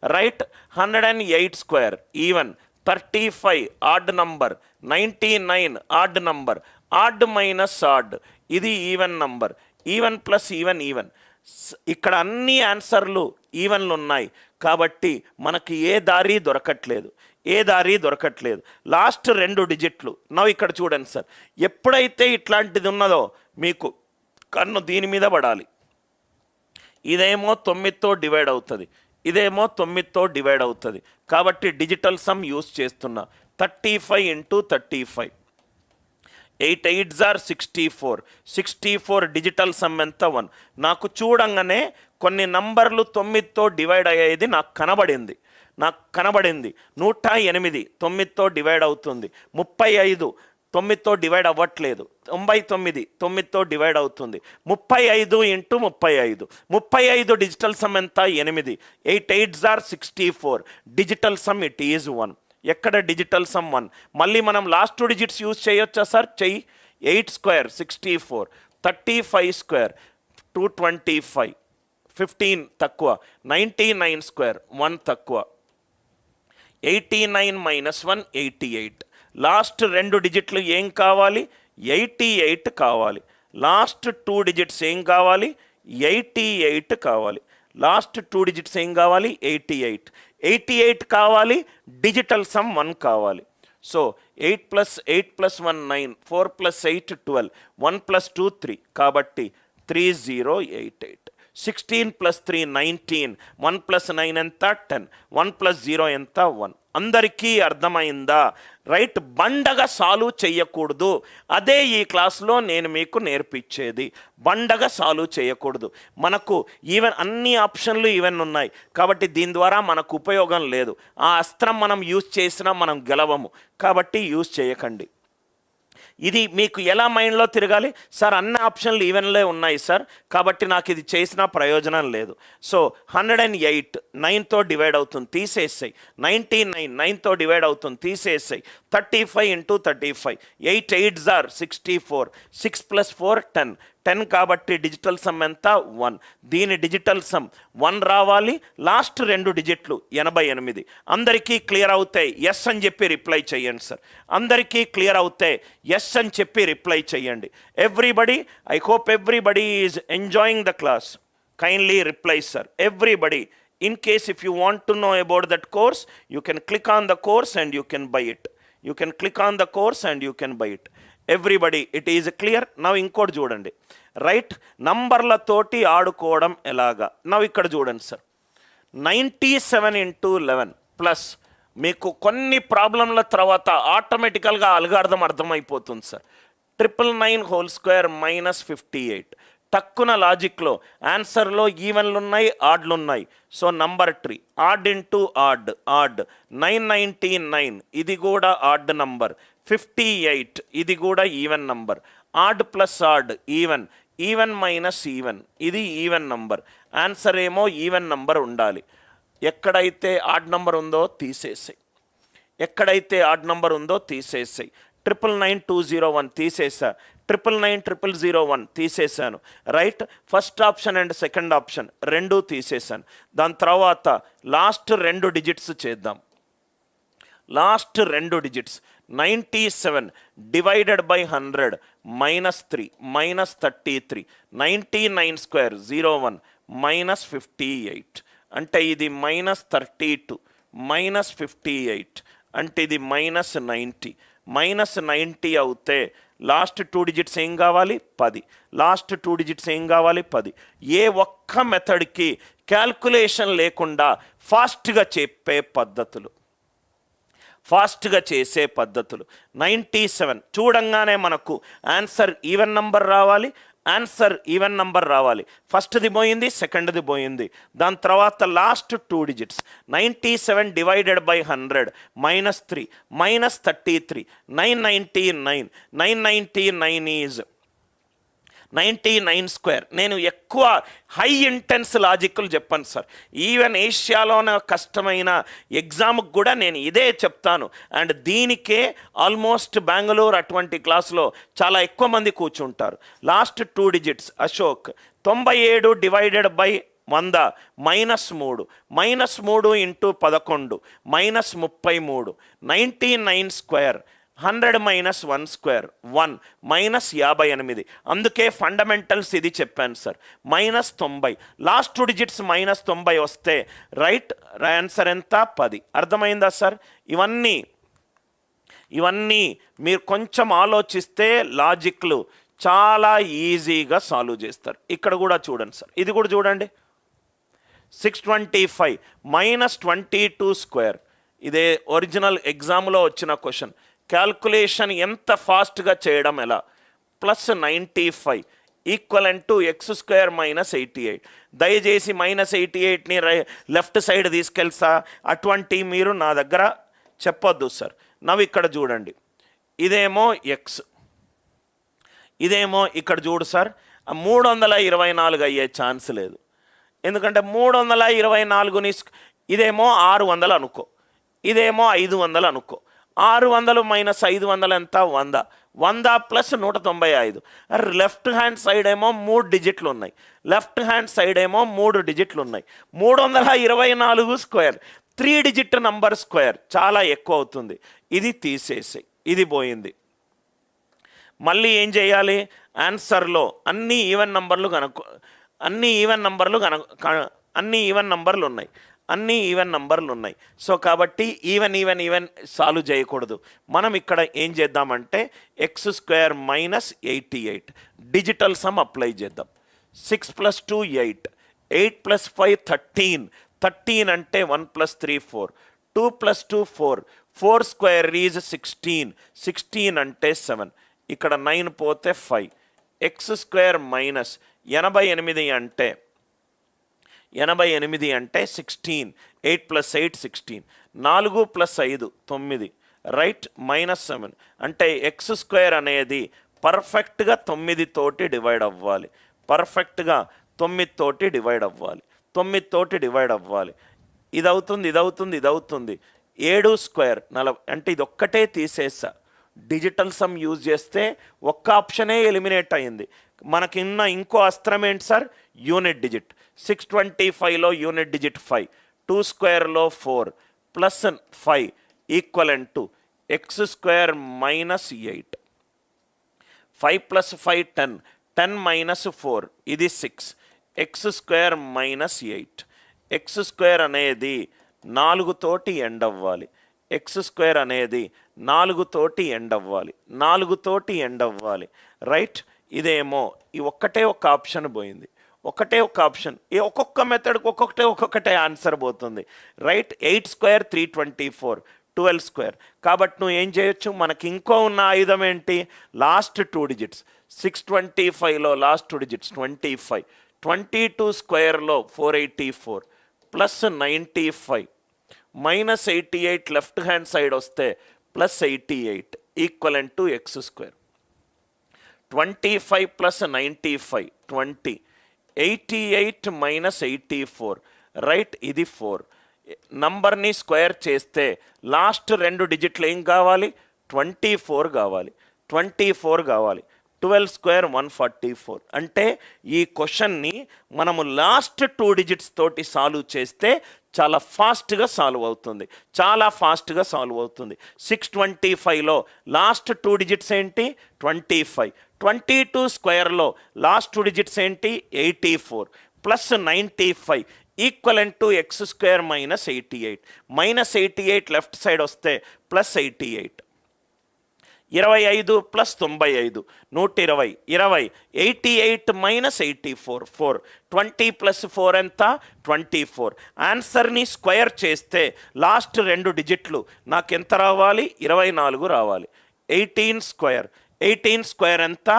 Right. 108 square even, 35 odd number, 99 odd number, odd minus odd ఇది even number, even plus even even. ఇక్కడ అన్ని ఆన్సర్లు ఈవెన్లు ఉన్నాయి కాబట్టి మనకి ఏ దారి దొరకట్లేదు. లాస్ట్ 2 డిజిట్లు. ఇక్కడ చూడండి సార్, ఎప్పుడైతే ఇట్లాంటిది ఉన్నదో మీకు కన్ను దీని మీద పడాలి. ఇదేమో 9తో డివైడ్ అవుతుంది, ఇదేమో 9తో డివైడ్ అవుతుంది. కాబట్టి డిజిటల్ సమ్ యూస్ చేస్తున్నా. 35 into 35, 8 8s are 64. 64 digital sum ఎంత? 1. నాకు చూడంగానే కొన్ని నంబర్లు 9తో డివైడ్ అయ్యేది నాకు కనబడింది. 108 9తో డివైడ్ అవుతుంది. 35 9తో డివైడ్ అవ్వట్లేదు. 99 9తో డివైడ్ అవుతుంది. 35 ఇంటూ 35 డిజిటల్ సమ్ ఎంత? 8. 8 8s are 64. Digital sum it is 1. ఎక్కడ డిజిటల్ సమ్ 1? మళ్ళీ మనం లాస్ట్ 2 డిజిట్స్ యూజ్ చేయొచ్చా సార్? చెయ్యి. 8 స్క్వేర్ 64, 35 స్క్వేర్ 225, 15 తక్కువ, 99 స్క్వేర్ 1 తక్కువ, 89 మైనస్ 1 88. లాస్ట్ 2 డిజిట్లు ఏం కావాలి? 88 కావాలి. లాస్ట్ 2 డిజిట్స్ ఏం కావాలి? 88 కావాలి. లాస్ట్ 2 డిజిట్స్ ఏం కావాలి? 88 కావాలి. డిజిటల్ సమ్ 1 కావాలి. సో 8 + 1 9, 4 + 8 12, 1 + 2 3. కాబట్టి 3088. 16 + 3 19, 1 + 9 ఎంత? 10, 1 + 0 ఎంత? 1. అందరికీ అర్థమైందా? రైట్. బండగా సాల్వ్ చేయకూడదు. అదే ఈ క్లాస్లో నేను మీకు నేర్పించేది. బండగా సాల్వ్ చేయకూడదు. మనకు ఈవెన్ అన్ని ఆప్షన్లు ఈవెన్ ఉన్నాయి కాబట్టి దీని ద్వారా మనకు ఉపయోగం లేదు. ఆ అస్త్రం మనం యూజ్ చేసినా మనం గెలవము కాబట్టి యూజ్ చేయకండి. ఇది మీకు ఎలా మైండ్లో తిరగాలి? సార్ అన్ని ఆప్షన్లు ఈవెన్లే ఉన్నాయి సార్ కాబట్టి నాకు ఇది చేసిన ప్రయోజనం లేదు. సో 108 9తో డివైడ్ అవుతుంది, తీసేసాయి. 99 9తో డివైడ్ అవుతుంది, తీసేసాయి. 35 ఇంటూ 35, 8 8s are 64, 6 + 4 10. 10 కాబట్టి డిజిటల్ సమ్ ఎంత? 1. దీని డిజిటల్ సమ్ 1 రావాలి. లాస్ట్ 2 డిజిట్లు 88. అందరికీ క్లియర్ అవుతాయి ఎస్ అని చెప్పి రిప్లై చేయండి సార్. అందరికీ క్లియర్ అవుతాయి ఎస్ అని చెప్పి రిప్లై చేయండి. Everybody, I hope everybody is enjoying the class. Kindly reply sir, everybody. In case if you want to know about that course, you can click on the course and you can buy it. You can click on the course and you can buy it. Everybody it is clear. Now ఇంకోటి చూడండి. Right. నంబర్లతోటి ఆడుకోవడం ఎలాగా? Now ఇక్కడ చూడండి sir, 97 into 11 plus మీకు కొన్ని ప్రాబ్లంల తర్వాత ఆటోమేటికల్గా అల్గార్థం అర్థమైపోతుంది సార్. 999 whole square minus 58. టక్కున లాజిక్లో ఆన్సర్లో ఈవెన్లు ఉన్నాయి, ఆడ్లు ఉన్నాయి. So number three, odd into odd, odd. 999 ఇది కూడా ఆడ్ నంబర్. 58 ఇది కూడా even number. Odd plus odd even, even minus even ఇది ఈవెన్ నంబర్. ఆన్సర్ ఏమో ఈవెన్ నంబర్ ఉండాలి. ఎక్కడైతే ఆడ్ నంబర్ ఉందో తీసేసాయి, ఎక్కడైతే ఆడ్ నంబర్ ఉందో తీసేసాయి. 999 తీసేసా, 999 తీసేసాను. Right. First option and second option రెండూ తీసేసాను. దాని తర్వాత లాస్ట్ 2 డిజిట్స్ చేద్దాం. Last 2 digits 97 divided by 100 -3 -33. 99 square 01 -58 అంటే ఇది -32 -58 అంటే ఇది -90. -90 అవుతే లాస్ట్ 2 డిజిట్స్ ఏం కావాలి? 10. లాస్ట్ 2 డిజిట్స్ ఏం కావాలి? 10. ఏ ఒక్క మెథడ్కి క్యాల్కులేషన్ లేకుండా ఫాస్ట్గా చెప్పే పద్ధతులు, ఫాస్ట్గా చేసే పద్ధతులు. 97 చూడంగానే మనకు ఆన్సర్ ఈవెన్ నంబర్ రావాలి, ఆన్సర్ ఈవెన్ నంబర్ రావాలి. ఫస్ట్ది పోయింది, సెకండ్ది పోయింది. దాని తర్వాత last 2 digits 97 divided by 100 -3 -33. 999 999 is 99 square. నేను ఎక్కువ హై ఇంటెన్స్ లాజిక్లు చెప్పాను సార్. ఈవెన్ ఏషియాలోనే కష్టమైన ఎగ్జామ్కి కూడా నేను ఇదే చెప్తాను. అండ్ దీనికే ఆల్మోస్ట్ బెంగళూరు అటువంటి క్లాస్లో చాలా ఎక్కువ మంది కూర్చుంటారు. Last 2 digits Ashok 97 divided by 100 -3 into 11 -33 99 square 100 - 1 square 1 -58. అందుకే ఫండమెంటల్స్ ఇది చెప్పాను సార్. -90 లాస్ట్ 2 డిజిట్స్ -90 వస్తే రైట్ ఆన్సర్ ఎంత 10. అర్థమైందా సార్? ఇవన్నీ మీరు కొంచెం ఆలోచిస్తే లాజిక్లు చాలా ఈజీగా సాల్వ్ చేస్తారు. ఇక్కడ కూడా చూడండి సార్, ఇది కూడా చూడండి. 625 -22 స్క్వేర్. ఇదే ఒరిజినల్ ఎగ్జామ్లో వచ్చిన క్వశ్చన్. క్యాల్కులేషన్ ఎంత ఫాస్ట్గా చేయడం ఎలా. +95 ఈక్వలెంట్ టు x² -88. దయచేసి -88ని లెఫ్ట్ సైడ్ తీసుకెళ్తా అటువంటి మీరు నా దగ్గర చెప్పొద్దు సార్. నవ్వు ఇక్కడ చూడండి, ఇదేమో ఎక్స్, ఇదేమో ఇక్కడ చూడు సార్. 324 అయ్యే ఛాన్స్ లేదు. ఎందుకంటే 324ని ఇదేమో 600 అనుకో, ఇదేమో 500 అనుకో. 600 - 500 ఎంత 100. 100 + 195. లెఫ్ట్ హ్యాండ్ సైడ్ ఏమో 3 డిజిట్లు ఉన్నాయి, లెఫ్ట్ హ్యాండ్ సైడ్ ఏమో 3 డిజిట్లు ఉన్నాయి. 324 స్క్వేర్ 3 డిజిట్ నంబర్ స్క్వేర్ చాలా ఎక్కువ అవుతుంది. ఇది తీసేసి ఇది పోయింది. మళ్ళీ ఏం చేయాలి? ఆన్సర్లో అన్ని ఈవెన్ నంబర్లు అన్ని ఈవెన్ నంబర్లు ఉన్నాయి. సో కాబట్టి ఈవెన్ సాల్వ్ చేయకూడదు. మనం ఇక్కడ ఏం చేద్దామంటే x² -88 డిజిటల్ సమ్ అప్లై చేద్దాం. 6 + 2 8, 8 + 5 13. 13 అంటే 1 + 3 4, 2 + 2 4, 4 స్క్వేర్ ఈజ్ 16, 16 అంటే 7. ఇక్కడ 9 పోతే 5. x² -88 అంటే 16. 8 + 8 16. 4 + 5 9 రైట్ -7 అంటే x² అనేది పర్ఫెక్ట్గా 9 తోటి డివైడ్ అవ్వాలి. పర్ఫెక్ట్గా 9 తోటి డివైడ్ అవ్వాలి. 9 తోటి డివైడ్ అవ్వాలి. ఇది అవుతుంది 7 స్క్వేర్ 40 అంటే ఇది ఒక్కటే తీసేసా. డిజిటల్ సమ్ యూజ్ చేస్తే ఒక్క ఆప్షనే ఎలిమినేట్ అయింది. మనకిన్న ఇంకో అస్త్రం ఏంటి సార్? Unit digit. 625లో యూనిట్ డిజిట్ 5, 2 స్క్వేర్లో 4 +5 ఈక్వలెంట్ టు x² -8. 5 + 5 10, 10 - 4 ఇది 6. x² -8. x² అనేది 4 తోటి ఎండ్ అవ్వాలి. x² అనేది 4 తోటి ఎండ్ అవ్వాలి. 4 తోటి ఎండ్ అవ్వాలి రైట్. ఇదేమో ఈ ఒక్కటే ఒక ఆప్షన్ పోయింది. ఒకటే ఒక ఆప్షన్. ఒక్కొక్క మెథడ్కి ఒక్కొక్కటే ఆన్సర్ పోతుంది రైట్. 8 square 324, 12 square. కాబట్టి నువ్వు ఏం చేయొచ్చు? మనకి ఇంకో ఉన్న ఆయుధం ఏంటి? Last 2 digits. 625లో లాస్ట్ 2 డిజిట్స్ 25. 22 స్క్వేర్లో 484 +95 -88 లెఫ్ట్ హ్యాండ్ సైడ్ వస్తే +88 ఈక్వలెంట్ టు x². 25 + 95 20. 88 - 84 రైట్. ఇది 4. నంబర్ని స్క్వేర్ చేస్తే లాస్ట్ 2 డిజిట్లు ఏం కావాలి? 24 కావాలి. 24 కావాలి. 12 స్క్వేర్ 144. అంటే ఈ క్వశ్చన్ని మనము లాస్ట్ 2 డిజిట్స్ తోటి సాల్వ్ చేస్తే చాలా ఫాస్ట్గా సాల్వ్ అవుతుంది. 625లో లాస్ట్ 2 డిజిట్స్ ఏంటి? 25. 22 స్క్వేర్లో లాస్ట్ 2 డిజిట్స్ ఏంటి? 84 +95 equivalent to x² -88. -88 left side వస్తే +88. 25 + 95 120. 20 88 - 84 4. 20 + 4 ఎంత? 24. ఆన్సర్ని స్క్వేర్ చేస్తే లాస్ట్ 2 డిజిట్లు నాకు ఎంత రావాలి? 24 రావాలి. 18 స్క్వేర్ ఎంత?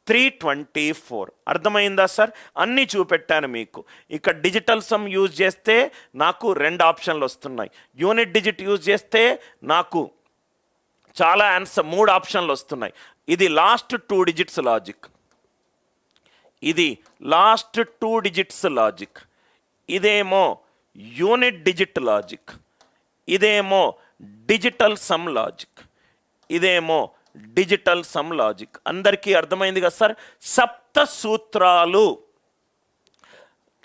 324. అర్థమైందా సార్? అన్నీ చూపెట్టాను మీకు. ఇక డిజిటల్ సమ్ యూజ్ చేస్తే నాకు 2 ఆప్షన్లు వస్తున్నాయి. యూనిట్ డిజిట్ యూజ్ చేస్తే నాకు చాలా ఆన్సర్ 3 ఆప్షన్లు వస్తున్నాయి. ఇది లాస్ట్ 2 డిజిట్స్ లాజిక్. ఇదేమో యూనిట్ డిజిట్ లాజిక్. ఇదేమో డిజిటల్ సమ్ లాజిక్. అందరికీ అర్థమైంది కదా సార్? 7 సూత్రాలు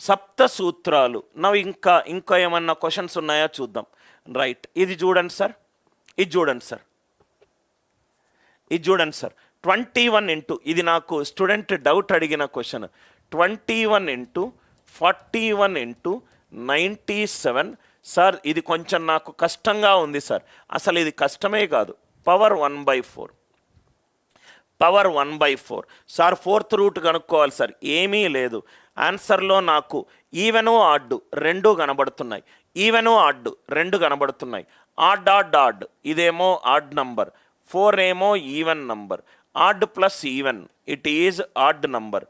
సప్త సూత్రాలు. ఇంకా ఏమన్నా క్వశ్చన్స్ ఉన్నాయా చూద్దాం. రైట్, ఇది చూడండి సార్, ఇది చూడండి సార్, ఇది చూడండి సార్. 21 ఇంటూ, ఇది నాకు స్టూడెంట్ డౌట్ అడిగిన క్వశ్చన్. 21 into 41 into 97. సార్ ఇది కొంచెం నాకు కష్టంగా ఉంది సార్. అసలు ఇది కష్టమే కాదు. Power 1/4, power 1/4. Sir fourth root కనుక్కోవాలి సార్. ఏమీ లేదు. ఆన్సర్లో నాకు ఈవెను ఆడ్ రెండు కనబడుతున్నాయి, ఈవెను ఆడ్ రెండు కనబడుతున్నాయి. ఆడ్ ఆడ్ ఆడ్, ఇదేమో ఆడ్ నంబర్, 4 ఏమో even number. Odd plus even, it is odd number.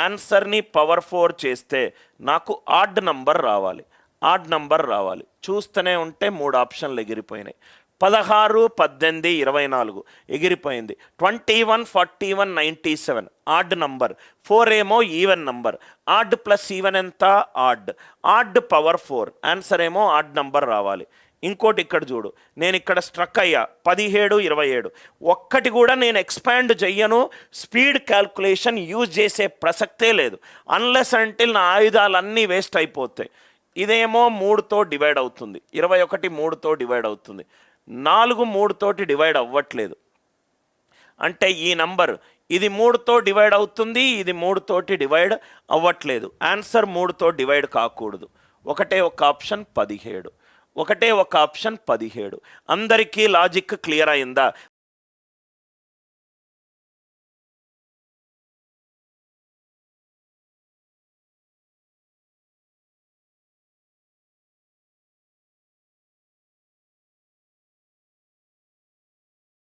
ఆన్సర్ని పవర్ 4 చేస్తే నాకు ఆడ్ నంబర్ రావాలి, ఆడ్ నంబర్ రావాలి. చూస్తూనే ఉంటే 3 ఆప్షన్లు ఎగిరిపోయినాయి. 16, 18, 24 ఎగిరిపోయింది. 21, 41, 97 ఆడ్ నంబర్. 4 ఏమో even number. Odd plus even ఎంత? ఆడ్. ఆడ్ పవర్ 4, ఆన్సర్ ఏమో ఆడ్ నంబర్ రావాలి. ఇంకోటి ఇక్కడ చూడు, నేను ఇక్కడ స్ట్రక్ అయ్యా. 17, 27 ఒక్కటి కూడా నేను ఎక్స్పాండ్ చెయ్యను. స్పీడ్ క్యాల్కులేషన్ యూజ్ చేసే ప్రసక్తే లేదు. అన్లెస్ అంటే నా ఆయుధాలన్నీ వేస్ట్ అయిపోతాయి. ఇదేమో 3తో డివైడ్ అవుతుంది, 21 3తో డివైడ్ అవుతుంది. 4 3తోటి డివైడ్ అవ్వట్లేదు. అంటే ఈ నంబర్ ఇది 3తో డివైడ్ అవుతుంది, ఇది 3తోటి డివైడ్ అవ్వట్లేదు. ఆన్సర్ 3తో డివైడ్ కాకూడదు. ఒకటే ఒక ఆప్షన్ 17, ఒకటే ఒక ఆప్షన్ 17. అందరికీ లాజిక్ క్లియర్ అయిందా?